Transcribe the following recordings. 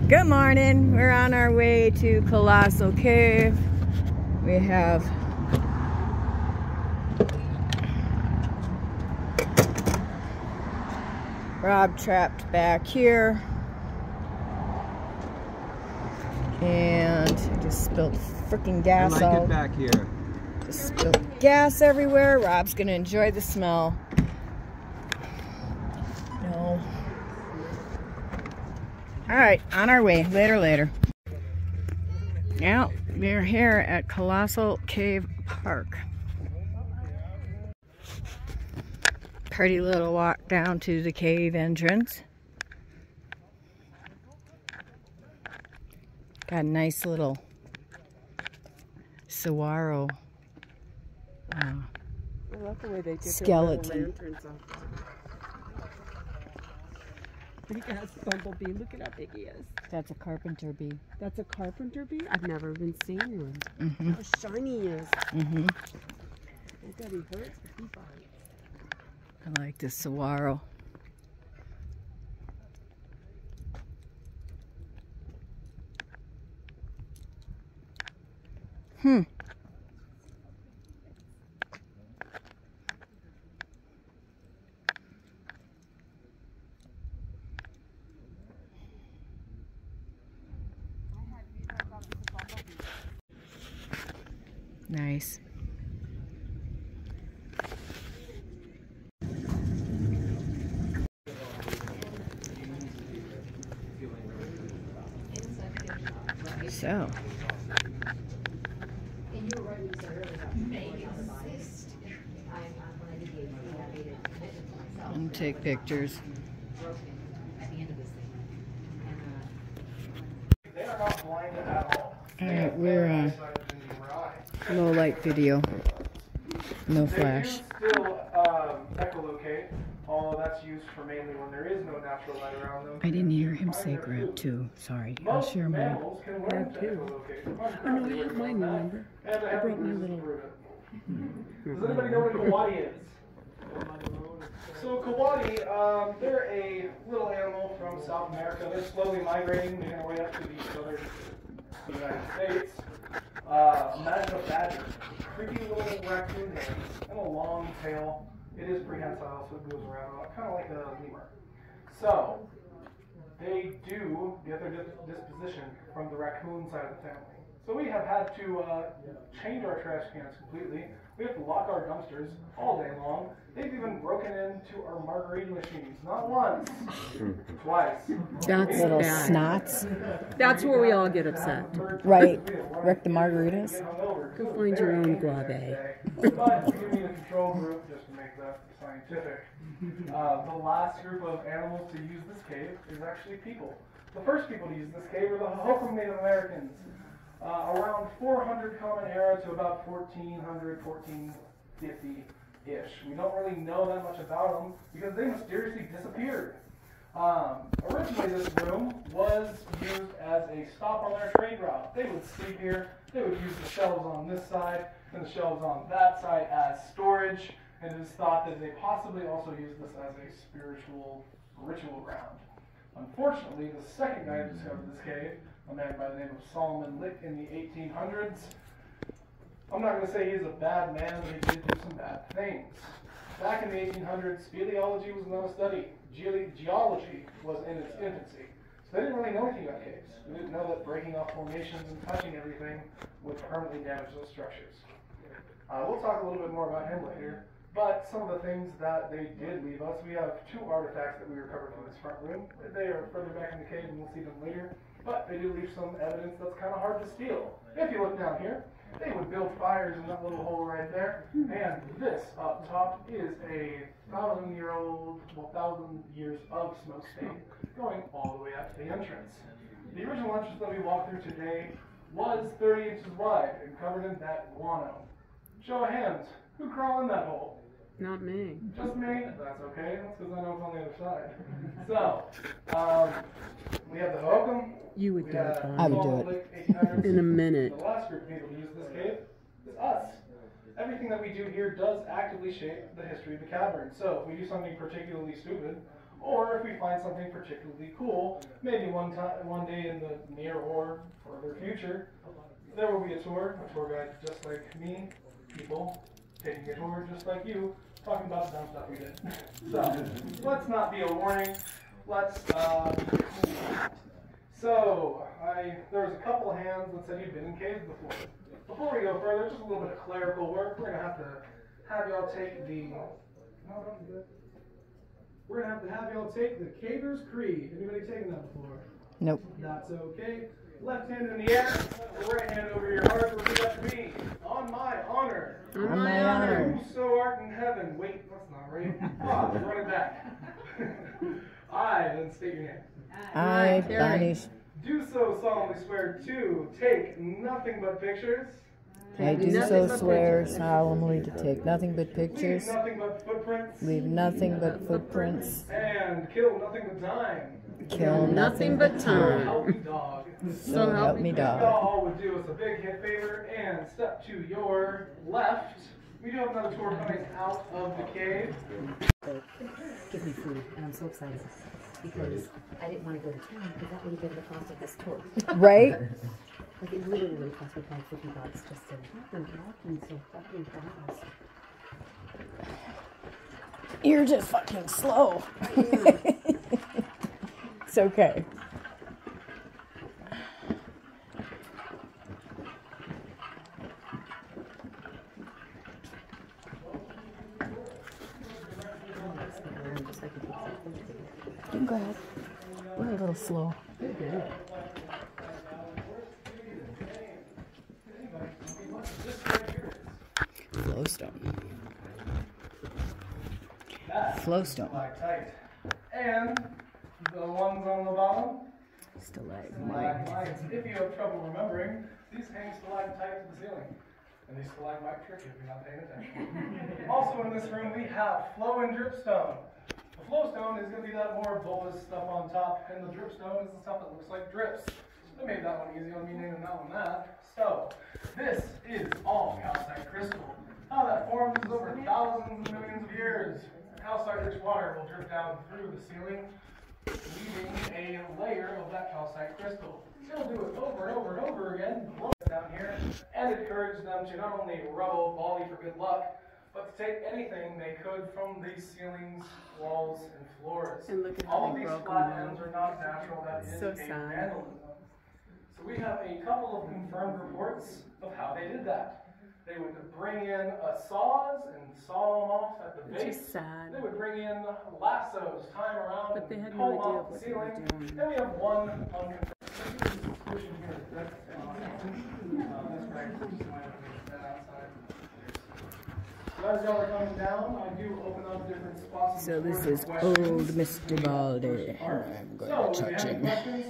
Good morning. We're on our way to Colossal Cave. We have Rob trapped back here. And I just spilled freaking gas out. I like it back here. Just spilled gas everywhere. Rob's gonna enjoy the smell. No. Alright, on our way. Later. Now, we're here at Colossal Cave Park. Pretty little walk down to the cave entrance. Got a nice little saguaro skeleton. Look at that bumblebee. Look at how big he is. That's a carpenter bee. That's a carpenter bee? I've never even seen one. Mm-hmm. How shiny he is. Mm-hmm. Oh God, he hurts, but he bites. I like this saguaro. Nice. So, and take pictures. Alright, we're on low light video, no flash. Still echolocate, although that's used for mainly when there is no natural light around them. I didn't hear him say grab two. Sorry, I'll share mine. Grab two. Oh no, I have mine, remember? I brought my little... Does anybody know what a kawadi is? So kawadi, they're a little animal from South America. They're slowly migrating, making their way up to the southern United States. Imagine a badger. Creepy little raccoon head and a long tail. It is prehensile, so it goes around a lot, kind of like a lemur. So, they do get their disposition from the raccoon side of the family. So we have had to change our trash cans completely. We have to lock our dumpsters all day long. They've even broken into our margarita machines. Not once, twice. That's Little bad. snots. That's where we all get upset. Right. Wreck the margaritas. Go find your own guave. But we need a control group just to make that scientific. The last group of animals to use this cave is actually people. The first people to use this cave were the Hokum Native Americans. Around 400 Common Era to about 1400, 1450-ish. We don't really know that much about them because they mysteriously disappeared. Originally this room was used as a stop on their trade route. They would sleep here, they would use the shelves on this side and the shelves on that side as storage, and it is thought that they possibly also used this as a spiritual ritual ground. Unfortunately, the second guy who discovered this cave, a man by the name of Solomon Lick in the 1800s. I'm not going to say he's a bad man, but he did do some bad things. Back in the 1800s, speleology was not a study. Geology was in its infancy. So they didn't really know anything about caves. They didn't know that breaking off formations and touching everything would permanently damage those structures. We'll talk a little bit more about him later. But some of the things that they did leave us, we have two artifacts that we recovered from this front room. They are further back in the cave, and we'll see them later. But they do leave some evidence that's kind of hard to steal. If you look down here, they would build fires in that little hole right there. And this up top is a 1,000-year-old, well, 1,000 years of smoke stain going all the way up to the entrance. The original entrance that we walked through today was 30 inches wide and covered in that guano. Show of hands, who crawled in that hole? Not me. Just me? That's okay. That's because I know it's on the other side. So, we have the Hokum. You would do it, I would do it. In a minute. The last group of people to use this cave is us. Everything that we do here does actively shape the history of the cavern. So, if we do something particularly stupid, Or if we find something particularly cool, maybe one day in the near or further future, there will be a tour guide just like me, people taking a tour just like you, talking about the dumb stuff we did. So, let's not be a warning. Let's, there was a couple hands that said you've been in caves before. Before we go further, just a little bit of clerical work. We're going to have y'all take the, we're going to have y'all take the Caver's Creed. Anybody taken that before? Nope. That's okay. Left hand in the air, right hand over your heart. Repeat after me. On my honor. On my honor. Whoso art in heaven. Wait, that's not right. Pause, run it back. I, then state your name. I, Banish. Do so solemnly swear to take nothing but pictures. I do so swear solemnly to take nothing but pictures, Leave nothing but footprints. leave nothing but footprints, And kill nothing but time. kill Nothing but So time. help me dog. So help me If dog. y'all all would do us a big hit favor and step to your left. We do have another tour coming out of the cave. Give me food, and I'm so excited because I didn't want to go to town because that would have been the cost of this tour. Right? Like it literally would have cost me like $50 just to walk walking so fucking fast. You're just fucking slow. It's okay. You can go ahead. We're a little slow. Flowstone. Flowstone. Stalactite. And the ones on the bottom. Stalagmite. Stalagmites. If you have trouble remembering, these hang stalactites to the ceiling. And these stalagmite trick you if you're not paying attention. Also in this room we have flow and dripstone. The flowstone is going to be that more bulbous stuff on top, and the dripstone is the stuff that looks like drips. I made that one easy on me naming that one that. So, this is all calcite crystal. How that forms is over thousands and millions of years. Calcite-rich water will drip down through the ceiling, leaving a layer of that calcite crystal. They'll do it over and over and over again, blow it down here, and encourage them to not only rub old Baldy for good luck, but to take anything they could from these ceilings, walls, and floors. And look at how All of they these broke flat them ends are not natural, that is So cave sad. vandalism. So we have a couple of confirmed reports of how they did that. They would bring in saws and saw them off at the It's base. just sad. They would bring in lassos, tie them around, But they and had pull no them idea off the what they were ceiling. doing. Then we have one unconfirmed. That's right. Outside. So as y'all are coming down, I do open up different spots. So this for is questions. old Mr. Baldy. I'm going to So, touch if you have him.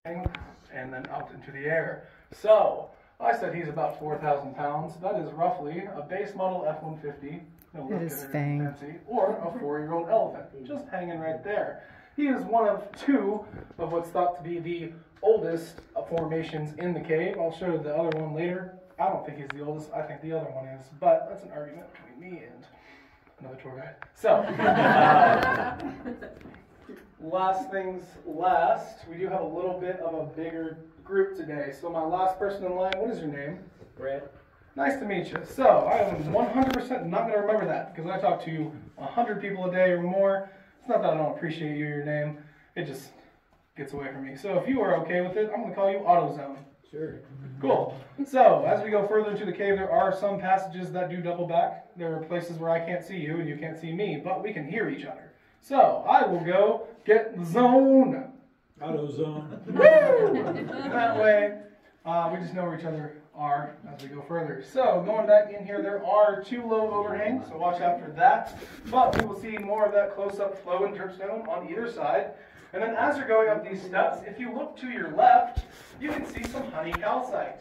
any questions, and then out into the air. So, I said he's about 4,000 pounds. That is roughly a base model F-150. No It is look fang. fancy, or a 4-year-old elephant, just hanging right there. He is one of two of what's thought to be the oldest formations in the cave. I'll show the other one later. I don't think he's the oldest. I think the other one is, but that's an argument between me and another tour guide. So, last things last, we do have a little bit of a bigger group today. So my last person in line, what is your name? Brett. Nice to meet you. So I am 100% not going to remember that because I talk to 100 people a day or more. It's not that I don't appreciate you or your name. It just gets away from me. So if you are okay with it, I'm going to call you AutoZone. Sure. Cool. So as we go further into the cave, there are some passages that do double back. There are places where I can't see you and you can't see me, but we can hear each other. So I will go get the zone. AutoZone. Woo! That way, we just know where each other are as we go further. So going back in here, there are 2 low overhangs, so watch out for that. But we will see more of that close-up flow and dripstone on either side. And then as you're going up these steps, if you look to your left, you can see some honey calcite.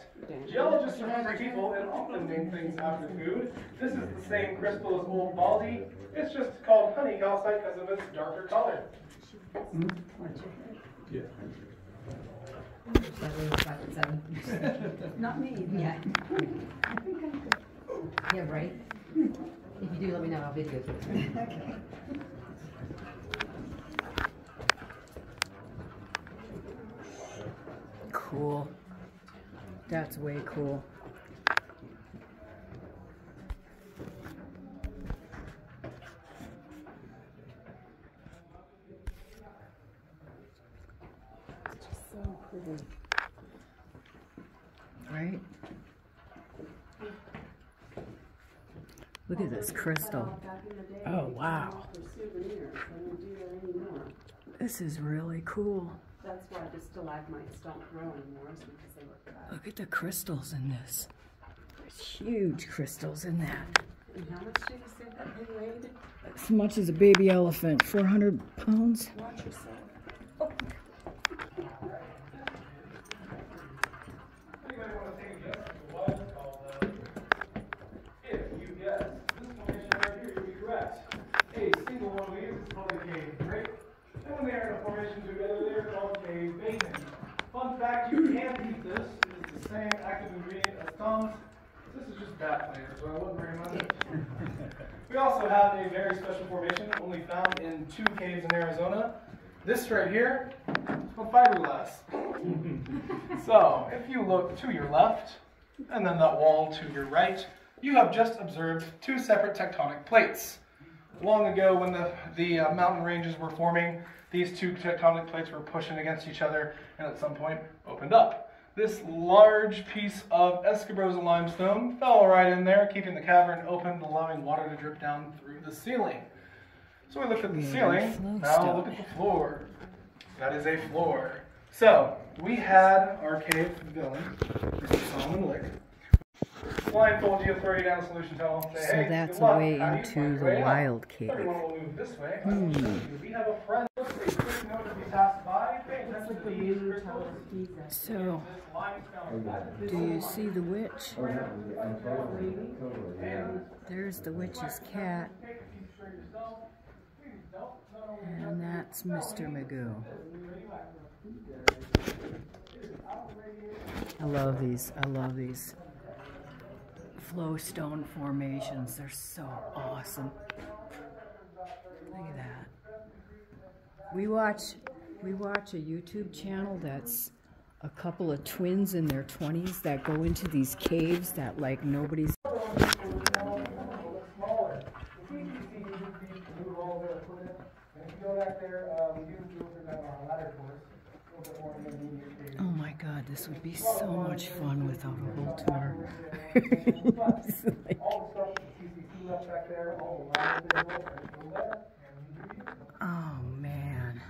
Geologists are hungry people and often name things after food. This is the same crystal as Old Baldy. It's just called honey calcite because of its darker color. Yeah. Not me. Yeah. Yeah, right? If you do, let me know. I'll video it. Okay. That's way cool. It's just so pretty. Right? Look at this crystal. Oh, wow. This is really cool. That's why the stalagmites don't grow anymore, is because they look bad. Look at the crystals in this. There's huge crystals in that. And how much did you say that thing weighed? As much as a baby elephant, 400 pounds. Watch yourself. Fun fact, you can eat this. It is the same active ingredient as Tums. This is just bat flavor, so I wouldn't very much. We also have a very special formation only found in 2 caves in Arizona. This right here is called fiberglass. So, if you look to your left, and then that wall to your right, you have just observed 2 separate tectonic plates. Long ago, when the mountain ranges were forming, these 2 tectonic plates were pushing against each other and at some point opened up. This large piece of Escabrosa limestone fell right in there, keeping the cavern open, allowing water to drip down through the ceiling. So we looked at the ceiling, now look at the floor. That is a floor. So, we had our cave villain, Mr. Solomon Lick, blindfold you, throw you down the solution tunnel, say, So hey, that's good luck. a way How do you into find your the way out? wild cave. Everyone will move this way. We have a friend. Just a quick note as we pass by. Pay attention to these crystals. So, do you see the witch? There's the witch's cat. And that's Mr. Magoo. I love these flowstone formations. They're so awesome. Look at that. We watch a YouTube channel that's a couple of twins in their 20s that go into these caves that like nobody's. Oh my God, this would be so much fun without a whole tour. Oh man,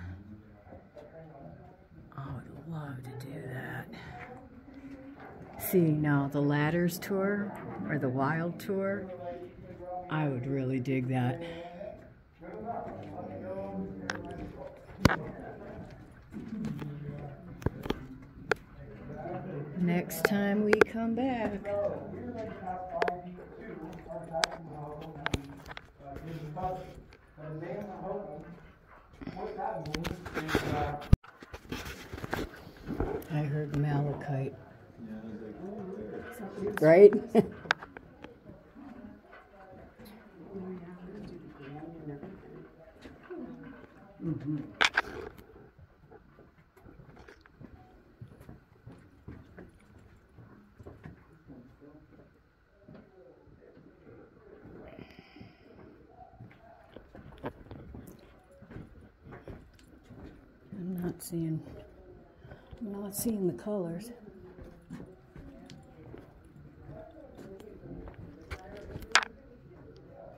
I would love to do that. See, now the ladders tour or the wild tour, I would really dig that. Next time we come back. I heard malachite. Right? Mm-hmm. I'm not seeing the colors.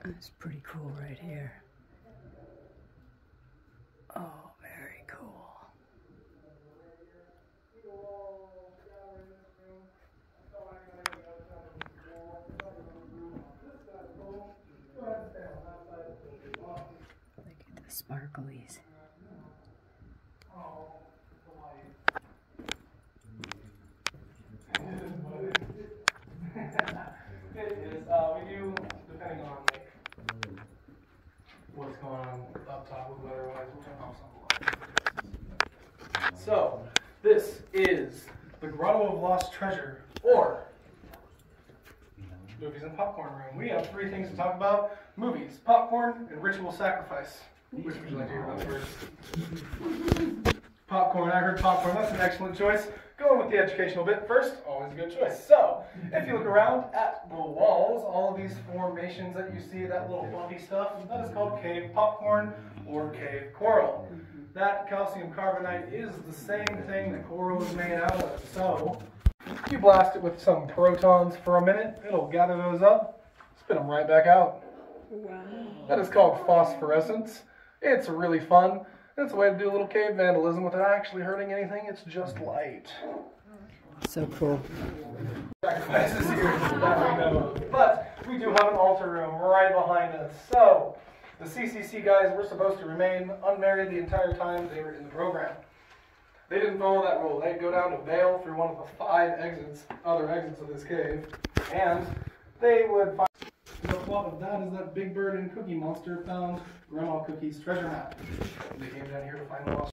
That's pretty cool right here. Oh, very cool. Look at the sparklies. It is, we do, depending on like what's going on up top with weather-wise, we'll turn off some lights. So, this is the Grotto of Lost Treasure, or Movies and Popcorn Room. We have 3 things to talk about: movies, popcorn, and ritual sacrifice. Which would you like to hear about first? Popcorn. I heard popcorn. That's an excellent choice. Going with the the educational bit first, always a good choice. So, if you look around at the walls, all of these formations that you see, that little bumpy stuff, that is called cave popcorn or cave coral. That calcium carbonate is the same thing that coral is made out of. So, you blast it with some protons for a minute, it'll gather those up, spit them right back out. Wow. That is called phosphorescence. It's really fun. It's a way to do a little cave vandalism without actually hurting anything. It's just light. So cool. Sacrifices here that we know of. But we do have an altar room right behind us. So the CCC guys were supposed to remain unmarried the entire time they were in the program. They didn't follow that rule. They'd go down to bail through one of the 5 other exits of this cave, and they would find. The plot of that is that Big Bird and Cookie Monster found Grandma Cookie's treasure map. They came down here to find the lost.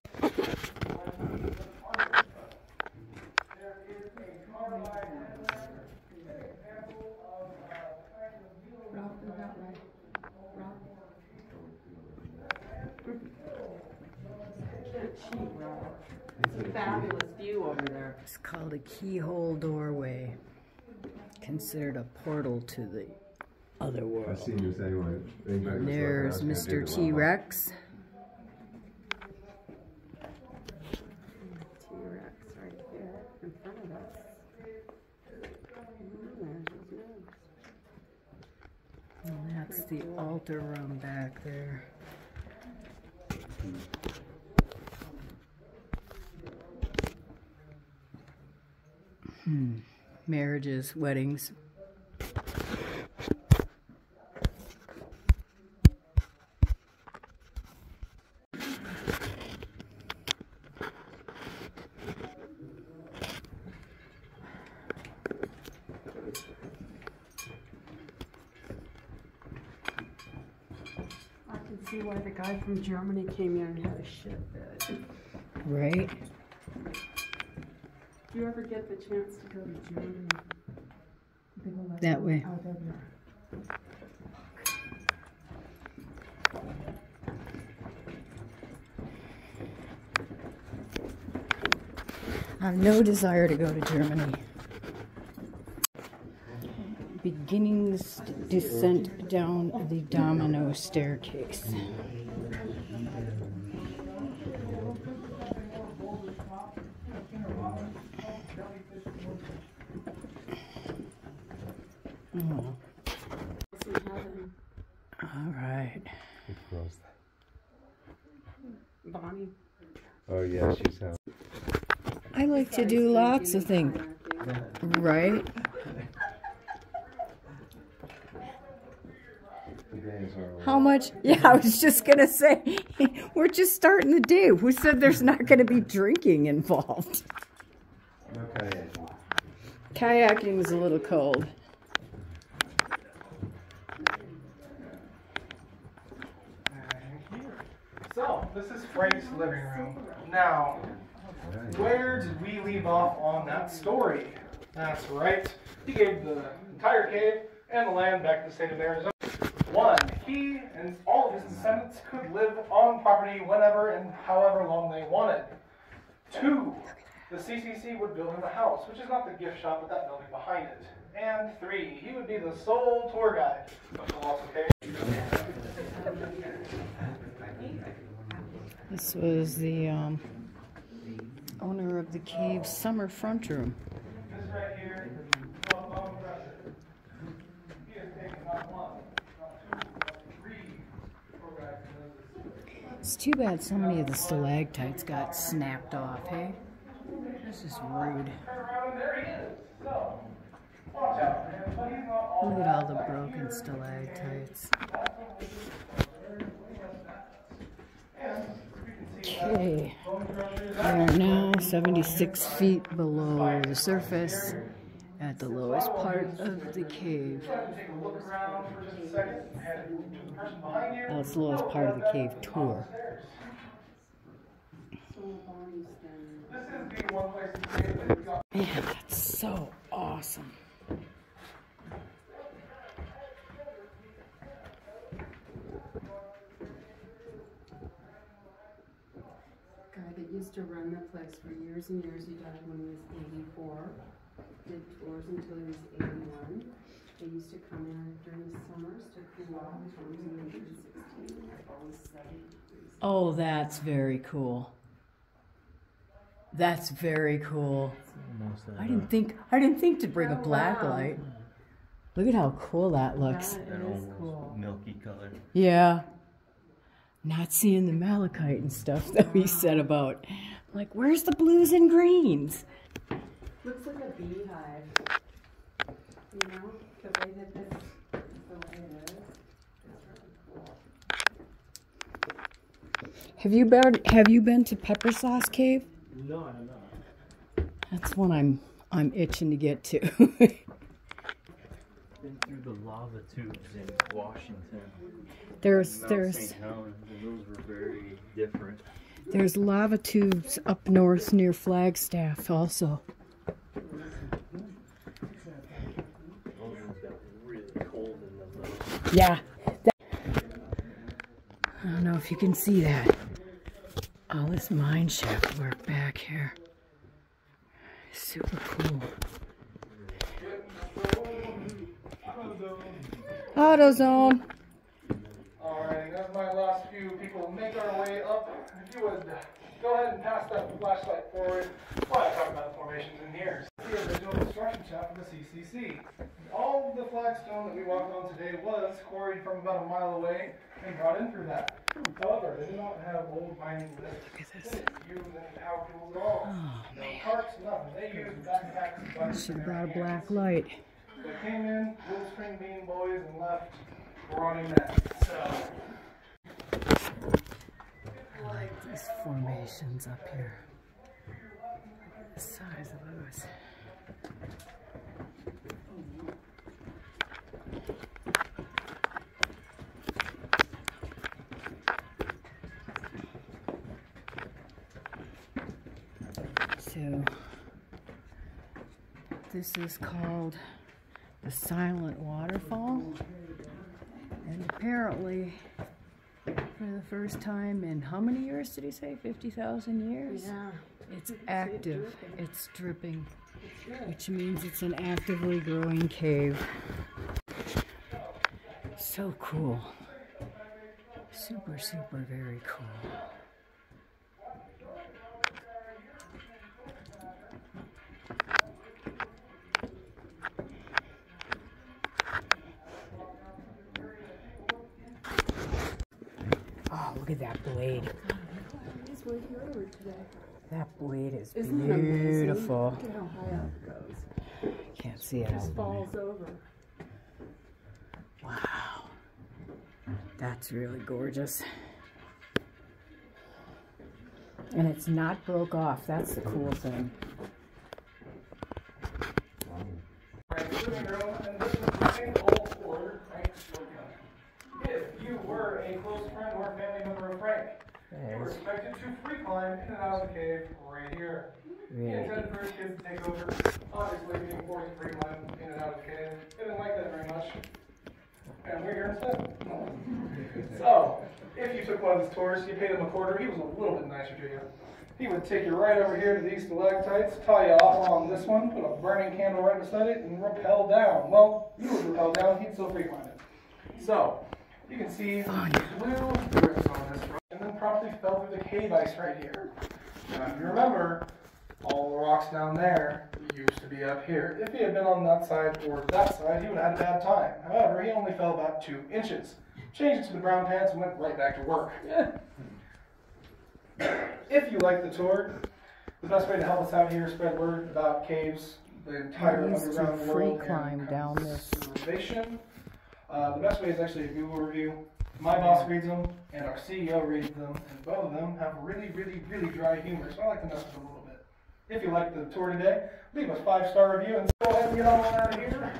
Fabulous view over there. It's called a keyhole doorway, considered a portal to the other world. I've seen you say what. There's Mr. T-Rex. T-Rex right there in front of us. There's his nose. And that's the altar room back there. Marriages, weddings. I can see why the guy from Germany came here and had a shit bed. Right? If you ever get the chance to go to Germany, they go like That way. out of there. I have no desire to go to Germany. Beginning the descent down the domino staircase. Oh. All right. Bonnie. Oh yeah, she's out. I like to do lots of things, right? How much? Yeah, I was just going to say, we're just starting the day. Who said there's not going to be drinking involved? No kayaking. Kayaking is a little cold. So, this is Frank's living room. Now, where did we leave off on that story? That's right. He gave the entire cave and the land back to the state of Arizona. 1. He and all of his descendants could live on property whenever and however long they wanted. 2. The CCC would build him a house, which is not the gift shop, but that building behind it. And 3. He would be the sole tour guide of Colossal Cave. This was the owner of the cave's summer front room. This right here is long pressure. He has taken not 1, not 2, but 3 tour guides to this. It's too bad so many of the stalactites got snapped off, hey? This is rude. Turn around and there he is. So, watch out, man. But he's not all Look at all the broken stalactites. Okay, we are now 76 feet below the surface at the lowest part of the cave. Take a look around for just a second. Head to the person behind you. That's the lowest part of the cave tour. This is the one place in the cave that we got. Man, that's so awesome. Guy that that used to run the place for years and years. He died when he was 84. Did tours until he was 81. They used to come in during the summers to cool off tours in 1916. Always 70 degrees. Oh, that's very cool. That's very cool. I didn't think to bring a black light. Look at how cool that looks. That is cool. Milky color. Yeah. Not seeing the malachite and stuff that we said about. Like, where's the blues and greens? Looks like a beehive. You know, the way that this is the way it is. It's really cool. Have you been to Pepper Sauce Cave? No, I have not. That's one I'm itching to get to. Been through the lava tubes in Washington. There's St. Helens, and those were very different. There's lava tubes up north near Flagstaff also. Those ones got really cold in them though. Yeah. I don't know if you can see that. All this mine shaft work back here. Super cool. AutoZone. Alright, that's my last few people make our way up. If you would go ahead and pass that flashlight forward while I talk about the formations in here. The original construction shaft of the CCC. All of the flagstone that we walked on today was quarried from about a mile away and brought in through that. However, they did not have old mining lifts. They didn't use any power tools at all. No carts, nothing. They used backpacks and buckets. Should have brought a black light. They came in, little string bean boys, and left rotting men. So, I like these formations up here. The size of those. So, this is called the Silent Waterfall, and apparently for the first time in how many years did he say? 50,000 years? Yeah. It's active. It's dripping, which means it's an actively growing cave. So cool. Super, super, very cool. Oh, look at that blade. He's way over today. That blade is Isn't it amazing? beautiful. Look at how high up it goes. Can't see it. Just falls over. Wow. That's really gorgeous. And it's not broke off. That's the cool thing. right, living room, and this is the same old order, Frank shotgun. If you were a close friend or family member of Frank, you were expected to free climb in and out of the cave right here. He intended for his kids to take over, obviously being forced to free climb in and out of the cave. They didn't like that very much. And we're here instead. So, if you took one of his tours, you paid him a quarter, he was a little bit nicer to you. He would take you right over here to these stalactites, tie you off on this one, put a burning candle right beside it, and rappel down. Well, you would rappel down, he'd still free climb it. So, you can see blue drips on this rock, and then promptly fell through the cave ice right here. Now, if you remember, all the rocks down there used to be up here. If he had been on that side or that side, he would have had a bad time. However, he only fell about 2 inches. Changed it to the brown pants and went right back to work. If you like the tour, the best way to help us out here is spread word about caves, the entire underground world, and down this. conservation. The best way is actually a Google review. My boss reads them, and our CEO reads them, and both of them have really, really, really dry humor, so I like to mess with them a little bit. If you liked the tour today, leave a 5-star review and go ahead and get on out of here.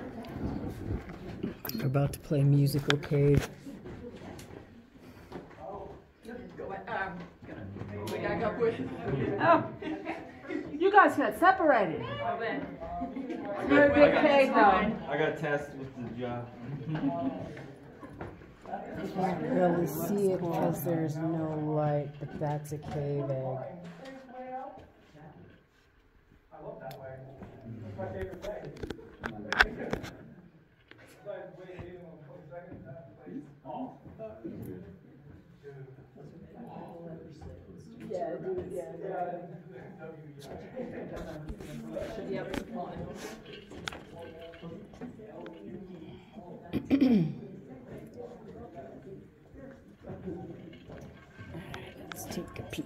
We're about to play musical cave. Oh, you guys got separated. You're a big cave though. I got tasked with the job. Can't really see it because there's no light, but that's a cave egg. my favorite day. Yeah, dude, yeah. Yep. Let's take a peek.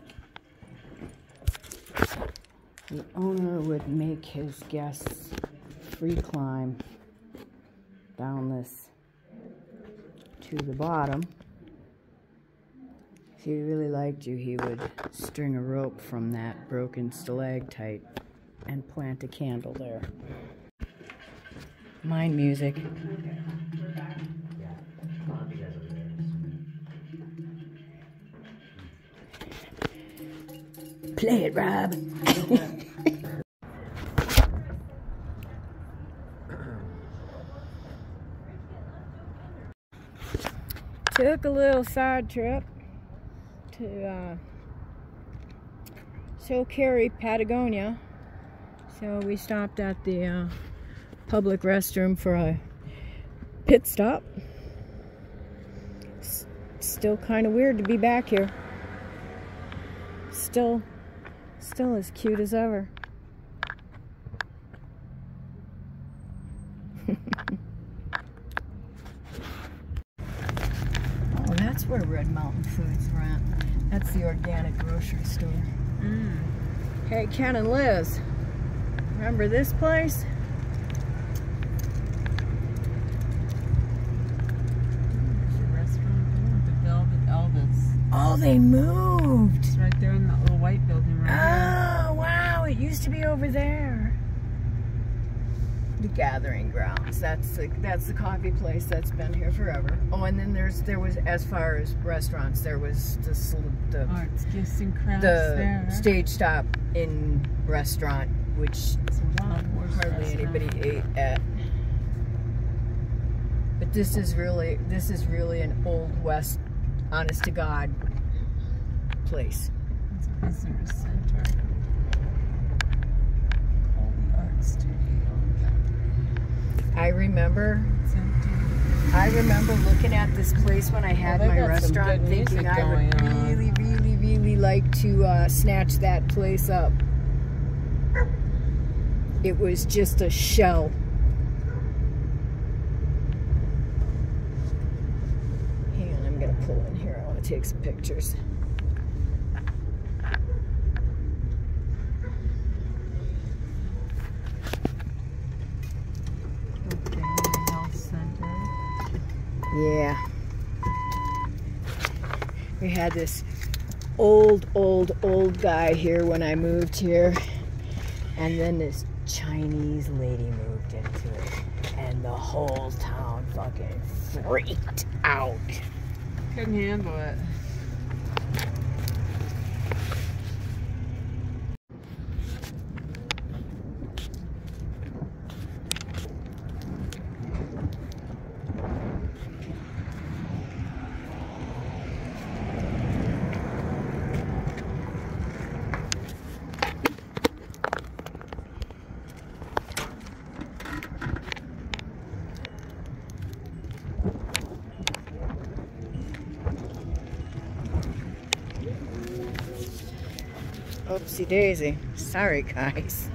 The owner would make his guests free climb down this to the bottom. If he really liked you, he would string a rope from that broken stalactite and plant a candle there. Mind music. Play it, Rob. Took a little side trip to show Kerrie, Patagonia. So we stopped at the public restroom for a pit stop. Still kind of weird to be back here. Still as cute as ever. Oh, that's where Red Mountain Foods rent. That's the organic grocery store. Hey, Ken and Liz, remember this place? There's a restaurant, the Velvet Elvis. Oh, they moved. It's right there in that little white building right there. Oh, wow, it used to be over there. The Gathering Grounds. That's the coffee place that's been here forever. Oh, and then there was, as far as restaurants, there was the Arts, gifts, and crafts the there. Stage Stop in restaurant, which It's a wild horse hardly restaurant. anybody ate at. But this is really an old West, honest to God place. It's a visitor center. All the art studio. I remember It's empty. looking at this place when I had Well, they my got some restaurant, good music thinking I would going on. really like to snatch that place up. It was just a shell. Hang on, I'm gonna pull in here. I want to take some pictures. Health center. Yeah. We had this old guy here when I moved here. And then this Chinese lady moved into it. And the whole town fucking freaked out. Couldn't handle it. Oopsie daisy. Sorry, guys.